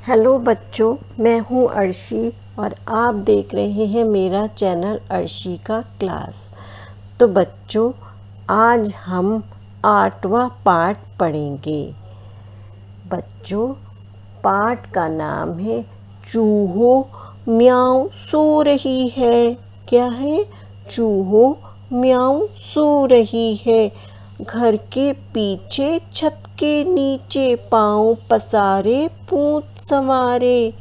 Hello बच्चों, मैं हूँ अर्शी और आप देख रहे हैं मेरा चैनल अर्शी का क्लास। तो बच्चों, आज हम 8वां पाठ पढ़ेंगे। बच्चों, पाठ का नाम है चूहो म्याऊं सो रही है। क्या है? चूहो म्याऊं सो रही है। घर के पीछे छत के नीचे पाँव पसारे पूंछ संवारे।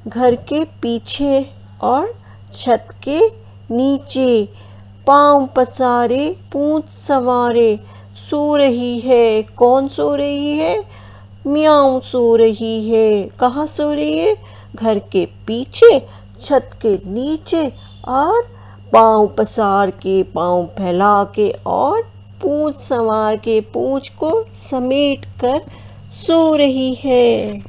घर के पीछे और छत के नीचे पाँव पसारे पूंछ संवारे। सो रही है। कौन सो रही है? म्याऊं सो रही है। कहाँ सो रही है? घर के पीछे, छत के नीचे और पाँव पसार के, पाँव फैला के और पूंछ संवार के, पूंछ को समेट कर सो रही है।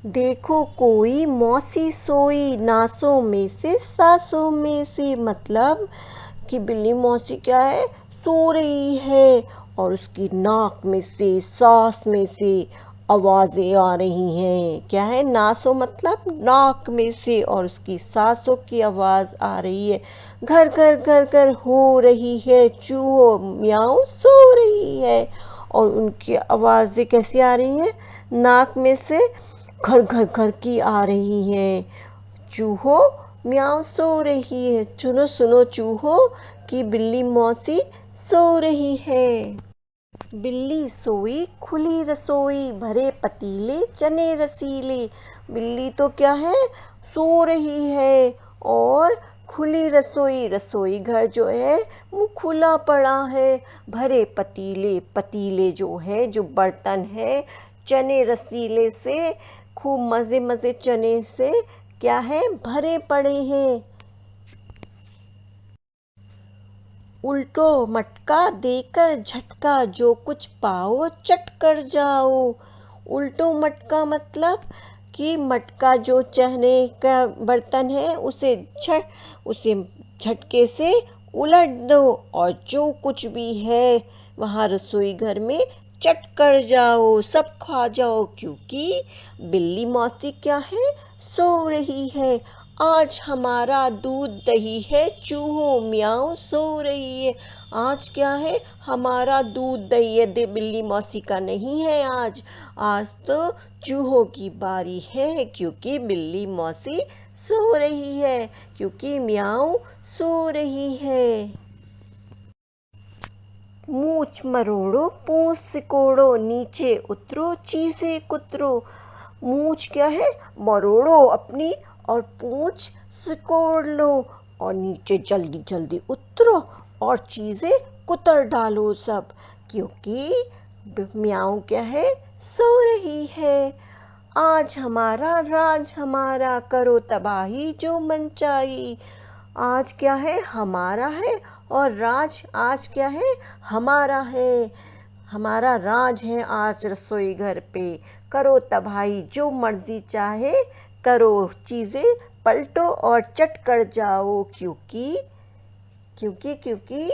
देखो कोई मौसी सोई, नासों में से सासों में से। मतलब कि बिल्ली मौसी क्या है? सो रही है और उसकी नाक में से, सांस में से आवाज़ें आ रही हैं। क्या है? नासों मतलब नाक में से और उसकी सांसों की आवाज़ आ रही है। घर घर घर घर हो रही है, चूहो म्याऊं सो रही है। और उनकी आवाज़ें कैसी आ रही हैं? नाक में से घर घर घर की आ रही है। चूहो म्याऊं सो रही है। सुनो सुनो चूहो कि बिल्ली मौसी सो रही है। बिल्ली सोई खुली रसोई, भरे पतीले चने रसीले। बिल्ली तो क्या है? सो रही है और खुली रसोई, रसोई घर जो है वो खुला पड़ा है। भरे पतीले, पतीले जो है, जो बर्तन है, चने रसीले से, खूब मज़े मज़े चने से क्या है? भरे पड़े हैं। उल्टो मटका देकर झटका, जो कुछ पाओ चट कर जाओ। उल्टो मटका मतलब कि मटका जो चने का बर्तन है उसे झटके से उलट दो और जो कुछ भी है वहाँ रसोई घर में चट कर जाओ, सब खा जाओ। क्योंकि बिल्ली मौसी क्या है? सो रही है। आज हमारा दूध दही है, चूहो म्याऊं सो रही है। आज क्या है? हमारा दूध दही है, बिल्ली मौसी का नहीं है आज। आज तो चूहों की बारी है, क्योंकि बिल्ली मौसी सो रही है, क्योंकि म्याऊं सो रही है। मूछ मरोड़ो पूंछ सिकोड़ो, नीचे उतरो चीसे कुतरो। मूछ क्या है? मरोड़ो अपनी और पूंछ सिकोड़ लो और नीचे जल्दी जल्दी उतरो और चीजें कुतर डालो सब। क्योंकि म्याऊं क्या है? सो रही है। आज हमारा राज हमारा, करो तबाही जो मन चाही। आज क्या है? हमारा है और राज आज क्या है? हमारा है। हमारा राज है आज रसोई घर पे। करो तबाही जो मर्जी चाहे करो, चीज़ें पलटो और चट कर जाओ। क्योंकि क्योंकि क्योंकि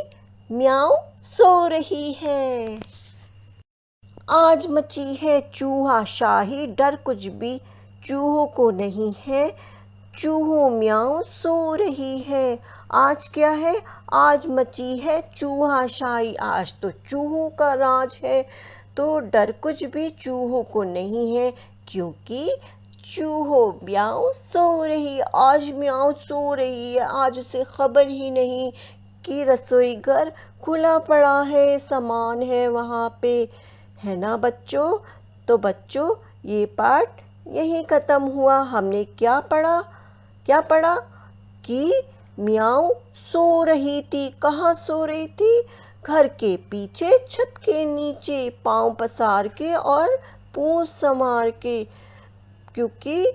म्याऊं सो रही है। आज मची है चूहा शाही, डर कुछ भी चूहों को नहीं है। चूहो म्याऊं सो रही है। आज क्या है? आज मची है चूहा शाही। आज तो चूहों का राज है, तो डर कुछ भी चूहों को नहीं है। क्योंकि चूहो म्याऊं सो रही है। आज म्याऊं सो रही है। आज उसे खबर ही नहीं कि रसोई घर खुला पड़ा है, सामान है वहाँ पे। है ना बच्चों? तो बच्चों, ये पाठ यहीं ख़त्म हुआ। हमने क्या पढ़ा? क्या पढ़ा? कि म्याऊं सो रही थी। कहाँ सो रही थी? घर के पीछे, छत के नीचे, पाँव पसार के और पूंछ संवार के। क्योंकि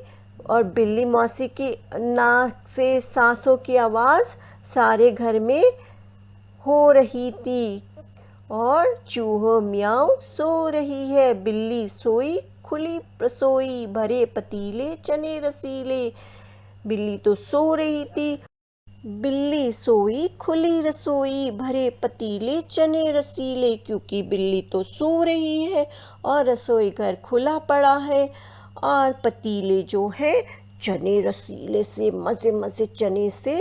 और बिल्ली मौसी की नाक से सांसों की आवाज़ सारे घर में हो रही थी। और चूहो म्याऊं सो रही है। बिल्ली सोई खुली रसोई, भरे पतीले चने रसीले। बिल्ली तो सो रही थी। बिल्ली सोई खुली रसोई, भरे पतीले चने रसीले। क्योंकि बिल्ली तो सो रही है और रसोई घर खुला पड़ा है। और पतीले जो है चने रसीले से मज़े मज़े चने से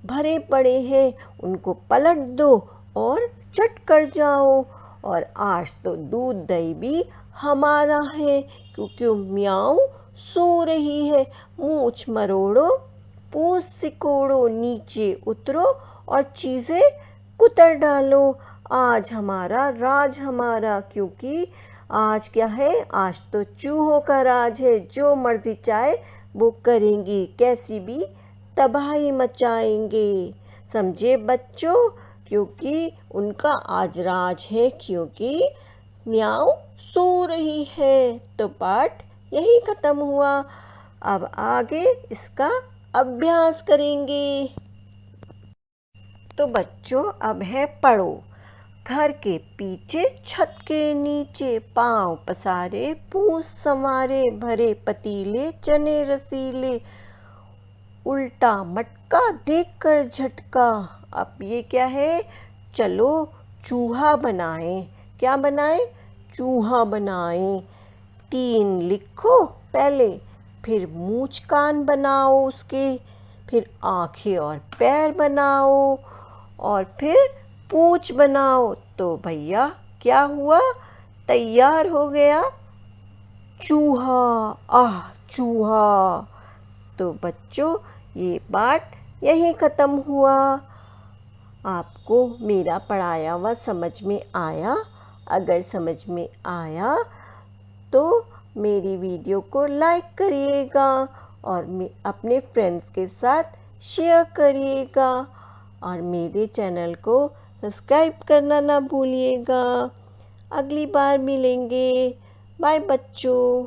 भरे पड़े हैं, उनको पलट दो और चट कर जाओ। और आज तो दूध दही भी हमारा है, क्योंकि म्याऊ सो रही है। मूछ मरोड़ो, पूंछ सिकोड़ो, नीचे उतरो और चीज़ें कुतर डालो। आज हमारा राज हमारा, क्योंकि आज क्या है, आज तो चूहों का राज है। जो मर्जी चाहे वो करेंगे, कैसी भी तबाही मचाएंगे। समझे बच्चों, क्योंकि उनका आज राज है, क्योंकि म्याऊ सो रही है। तो पाठ यही खत्म हुआ। अब आगे इसका अभ्यास करेंगे। तो बच्चों अब है पढ़ो। घर के पीछे छत के नीचे, पांव पसारे पूंछ संवारे, भरे पतीले चने रसीले, उल्टा मटका देखकर झटका। अब ये क्या है, चलो चूहा बनाएं। क्या बनाएं, चूहा बनाएं। 3 लिखो पहले, फिर मूंछ कान बनाओ उसके, फिर आंखें और पैर बनाओ, और फिर पूंछ बनाओ। तो भैया क्या हुआ, तैयार हो गया चूहा। आह चूहा। तो बच्चों ये पाठ यहीं ख़त्म हुआ। आपको मेरा पढ़ाया हुआ समझ में आया? अगर समझ में आया तो मेरी वीडियो को लाइक करिएगा और अपने फ्रेंड्स के साथ शेयर करिएगा, और मेरे चैनल को सब्सक्राइब करना ना भूलिएगा। अगली बार मिलेंगे। बाय बच्चों।